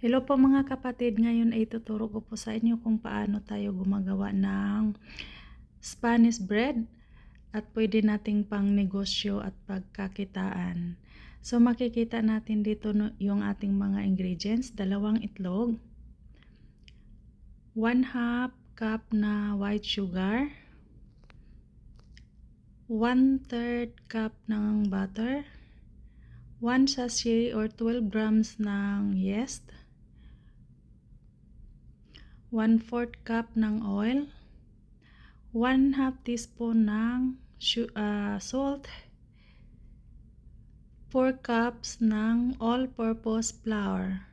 Hello po mga kapatid, ngayon ay tuturo ko po sa inyo kung paano tayo gumagawa ng Spanish bread at pwede nating pang negosyo at pagkakitaan. So makikita natin dito yung ating mga ingredients, 2 itlog, 1/2 cup na white sugar, 1/3 cup ng butter, 1 sachet or 12 grams ng yeast, 1/4 cup ng oil, 1/2 teaspoon ng salt, 4 cups ng all-purpose flour,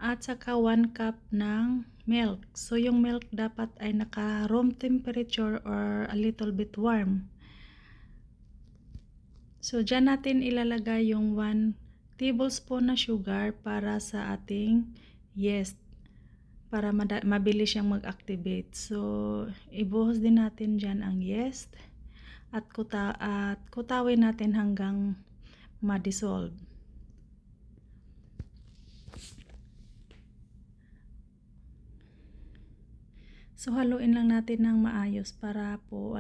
at saka 1 cup ng milk. So yung milk dapat ay naka room temperature or a little bit warm. So dyan natin ilalagay yung 1 tablespoon na sugar para sa ating yeast, para mabilis siyang mag-activate. So ibuhos din natin dyan ang yeast at kutawin natin hanggang ma-dissolve. So haluin lang natin ng maayos para po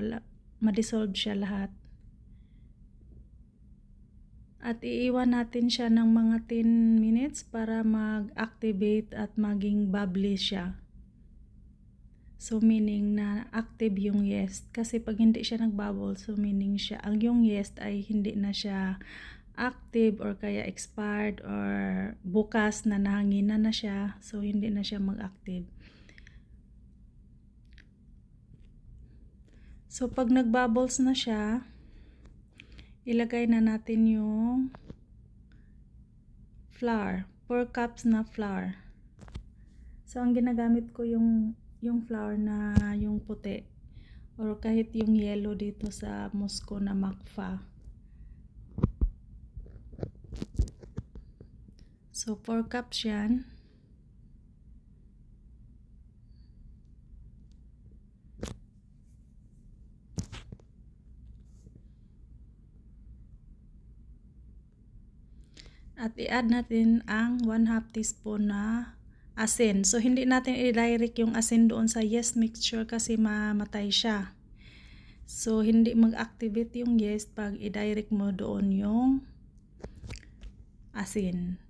ma-dissolve siya lahat. At iiwan natin siya ng mga 10 minutes para mag-activate at maging bubbly siya. So meaning na active yung yeast. Kasi pag hindi siya nag-bubble, so meaning yung yeast ay hindi na siya active or kaya expired or bukas na nahanginan na siya. So hindi na siya mag-active. So pag nag-bubbles na siya, ilagay na natin yung flour, 4 cups na flour. So ang ginagamit ko yung flour na yung puti or kahit yung yellow dito sa Moscow na Makfa. So 4 cups yan. At i-add natin ang 1/2 teaspoon na asin. So hindi natin i-direct yung asin doon sa yeast mixture kasi mamatay siya. So hindi mag-activate yung yeast pag i-direct mo doon yung asin.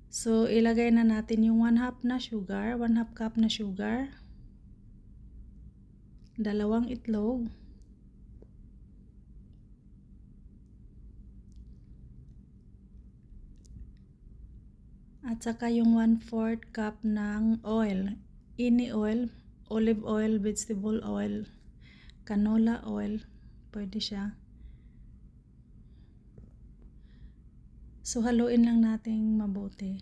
So ilagay na natin yung 1/2 na sugar, 1/2 cup na sugar, 2 itlog, at saka yung 1/4 cup ng oil. Any oil, olive oil, vegetable oil, canola oil, pwede siya. So haluin lang natin mabuti.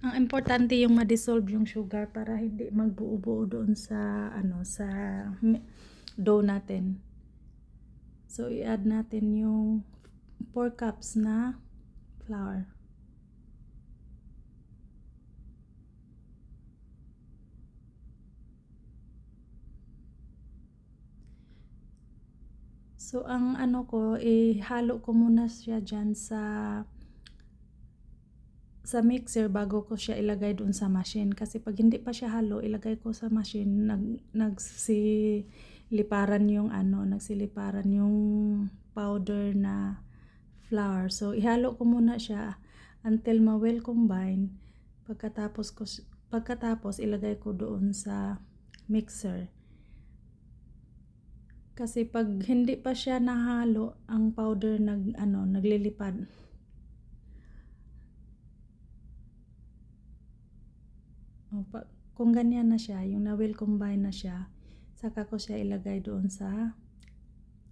Ang importante yung ma-dissolve yung sugar para hindi magbuo-buo doon sa sa dough natin. So i-add natin yung 4 cups na flour. So ang ihalo ko muna siya dyan sa mixer bago ko siya ilagay doon sa machine, kasi pag hindi pa siya halo, ilagay ko sa machine, nagsiliparan yung powder na flour. So ihalo ko muna siya until ma-well combine. Pagkatapos ilagay ko doon sa mixer. Kasi pag hindi pa siya nahalo, ang powder naglilipad. Kung ganyan na siya, yung na-well combine na siya, saka ko siya ilagay doon sa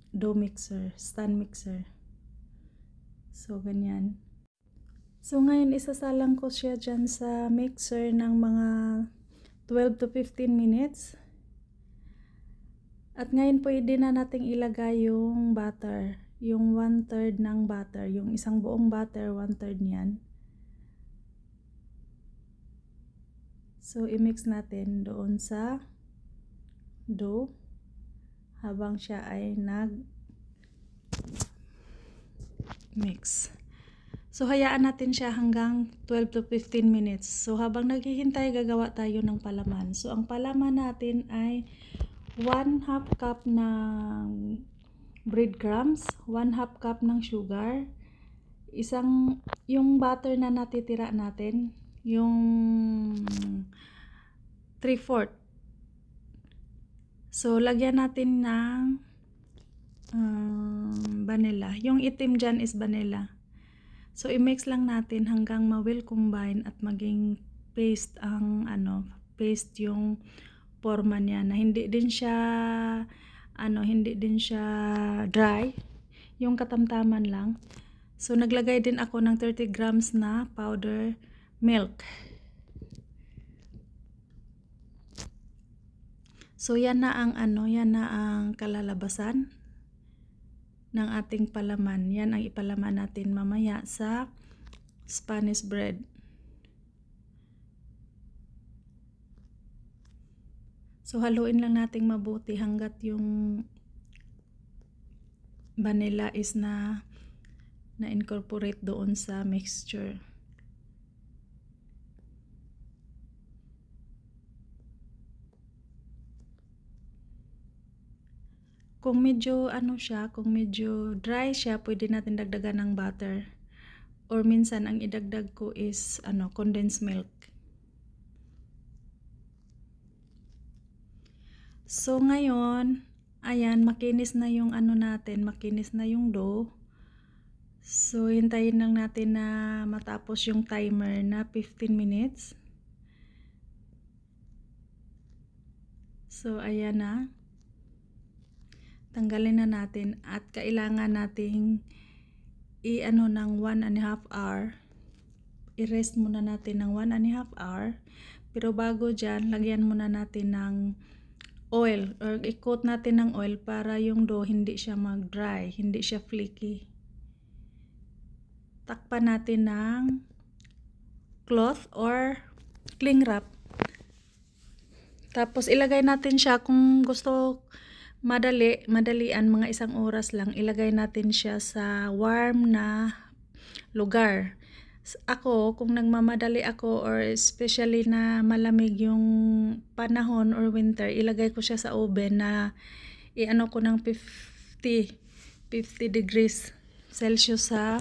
dough mixer, stand mixer. So ganyan. So ngayon isasalang ko siya dyan sa mixer ng mga 12 to 15 minutes. At ngayon pwede na nating ilagay yung butter. Yung 1/3 ng butter. Yung isang buong butter, 1/3 niyan. So, i-mix natin doon sa dough habang siya ay nag-mix. So, hayaan natin siya hanggang 12 to 15 minutes. So, habang naghihintay, gagawa tayo ng palaman. So, ang palaman natin ay 1/2 cup ng breadcrumbs, 1/2 cup ng sugar, yung butter na natitira natin, yung 3/4. So, lagyan natin ng vanilla. Yung itim dyan is vanilla. So, i-mix lang natin hanggang ma-well combine at maging paste paste yung forma niya na hindi din siya dry, yung katamtaman lang. So, naglagay din ako ng 30 grams na powder milk. So, yan na ang kalalabasan ng ating palaman. Yan ang ipalaman natin mamaya sa Spanish bread. So, haluin lang nating mabuti hanggat yung vanilla is na-incorporate doon sa mixture. Kung medyo kung medyo dry siya, pwede natin dagdagan ng butter. Or minsan ang idagdag ko is condensed milk. So ngayon, ayan, makinis na yung makinis na yung dough. So hintayin lang natin na matapos yung timer na 15 minutes. So ayan na. Tanggalin na natin at kailangan nating ng 1.5 hour. I-rest muna natin ng 1.5 hour. Pero bago dyan, lagyan muna natin ng oil or i-coat natin ng oil para yung dough hindi siya mag-dry, hindi siya flaky. Takpan natin ng cloth or cling wrap. Tapos ilagay natin siya kung gusto madalian, mga 1 oras lang, ilagay natin siya sa warm na lugar. Ako, kung nagmamadali ako or especially na malamig yung panahon or winter, ilagay ko siya sa oven na ko ng 50 degrees Celsius sa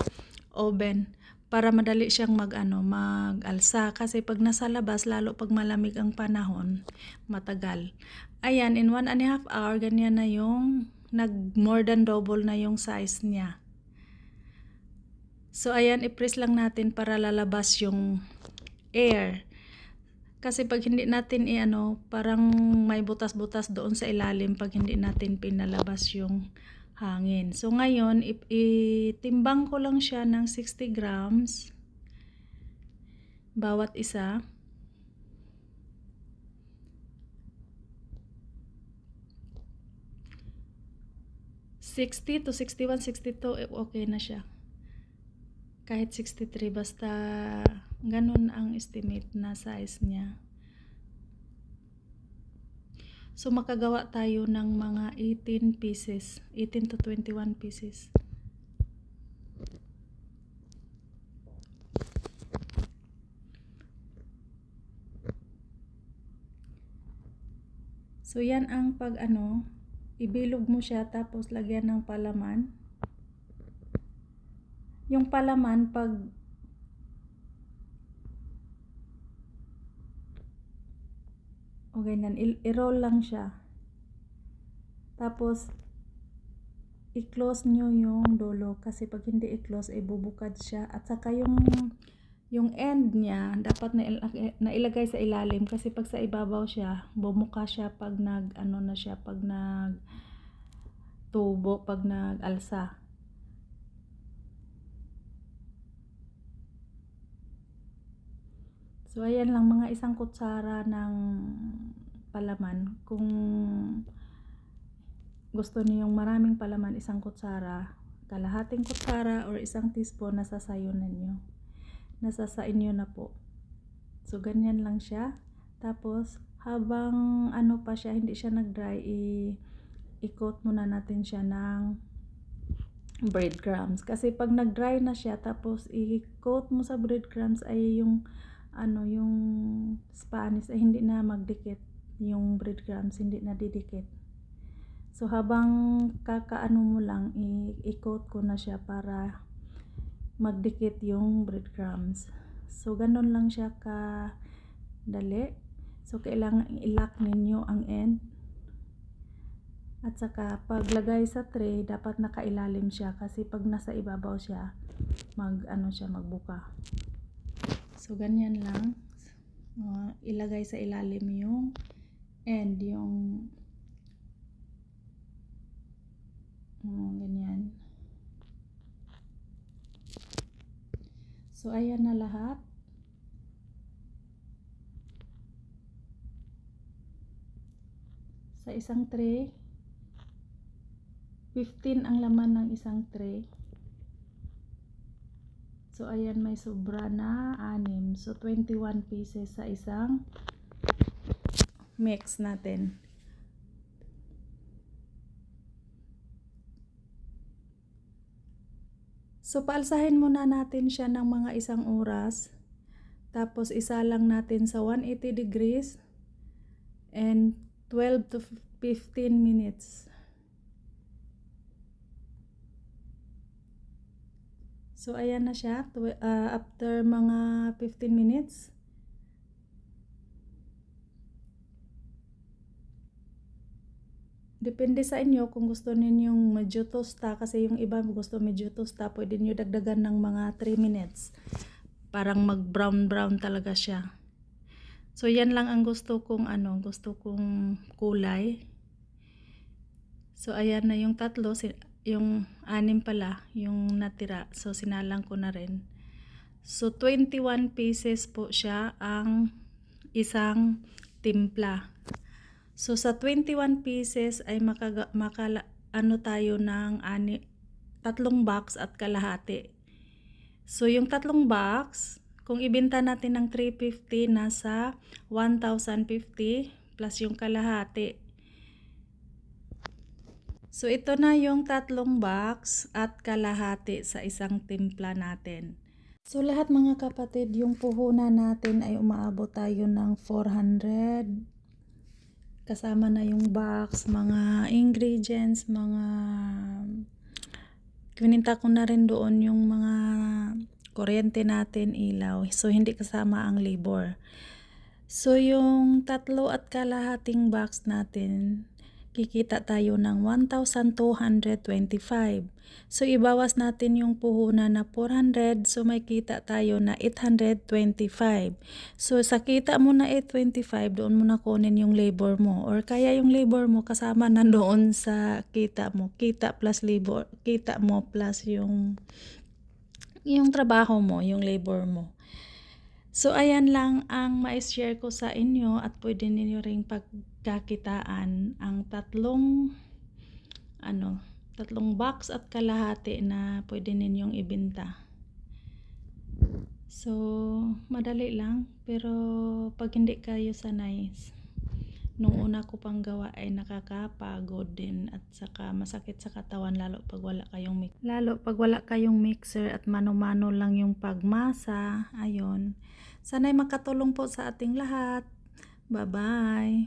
oven para madali siyang mag-alsa. Kasi pag nasa labas, lalo pag malamig ang panahon, matagal. Ayan, in 1.5 hour, ganyan na yung more than double na yung size niya. So, ayan, i-press lang natin para lalabas yung air. Kasi pag hindi natin parang may butas-butas doon sa ilalim pag hindi natin pinalabas yung hangin. So, ngayon, itimbang ko lang siya ng 60 grams bawat isa. $60 to $61, $62, okay na siya. Kahit 63, basta ganun ang estimate na size niya. So, makagawa tayo ng mga 18 pieces, 18 to 21 pieces. So, yan ang pag ibilog mo siya tapos lagyan ng palaman. Yung palaman pag ganyan, i-roll lang siya. Tapos i-close nyo yung dulo kasi pag hindi i-close ay bubukad siya. At saka yung end niya dapat nailagay sa ilalim kasi pag sa ibabaw siya, bumuka siya pag pag nagtubo, pag nag-alsa. So, ayan lang, mga 1 kutsara ng palaman. Kung gusto niyo yung maraming palaman, isang kutsara, kalahating kutsara or isang teaspoon, nasa sayo na nyo. Nasa sa inyo na po. So ganyan lang siya. Tapos habang ano pa siya, hindi siya nag-dry, i-coat muna natin siya ng breadcrumbs. Kasi pag nag-dry na siya, tapos i-coat mo sa breadcrumbs, ay yung ano, yung Spanish ay hindi na magdikit. Yung breadcrumbs hindi na didikit. So habang kakaano mo lang, i-coat ko na siya para magdikit yung breadcrumbs. So ganun lang siya ka dali. So kailangan i-lock ninyo ang end. At saka paglagay sa tray, dapat nakailalim siya kasi pag nasa ibabaw siya, magbuka. So ganyan lang. Ilagay sa ilalim yung end, yung ganyan. So ayan na lahat. Sa isang tray, 15 ang laman ng isang tray. So ayan, may sobra na 6. So 21 pieces sa isang mix natin. So paalsahin muna natin siya ng mga 1 oras. Tapos isa lang natin sa 180 degrees and 12 to 15 minutes. So ayan na siya, after mga 15 minutes. Depende sa inyo kung gusto ninyong medyo tosta, kasi yung iba gusto medyo tosta, pwede nyo dagdagan ng mga 3 minutes. Parang mag-brown talaga siya. So yan lang ang gusto kong kulay. So ayan na yung 3, yung 6 pala yung natira. So sinalang ko na rin. So 21 pieces po siya ang isang timpla. So sa 21 pieces ay tayo ng 3 box at kalahati. So yung 3 box, kung ibenta natin ng 350, nasa 1,050 plus yung kalahati. So ito na yung 3 box at kalahati sa isang timpla natin. So lahat mga kapatid, yung puhunan natin ay umaabot tayo ng 400. Kasama na yung box, mga ingredients, kininta ko na rin doon yung mga kuryente natin, ilaw. So hindi kasama ang labor. So yung 3 at kalahating box natin, kikita tayo ng 1,225. So ibawas natin yung puhunan na 400, so may kita tayo na 825. So sa kita mo na 825, doon mo na kunin yung labor mo, or kaya yung labor mo kasama na doon sa kita mo. Kita plus labor, kita mo plus yung trabaho mo, yung labor mo. So ayan lang ang ma-share ko sa inyo, at pwede niyo ring pagkakitaan ang 3 box at kalahati na pwede ninyong ibenta. So madali lang, pero pag hindi kayo sanay, nung una ko pang gawa ay nakakapagod din, at saka masakit sa katawan, lalo pag wala kayong mixer at mano-mano lang yung pagmasa. Ayun, sana'y makatulong po sa ating lahat. Bye bye.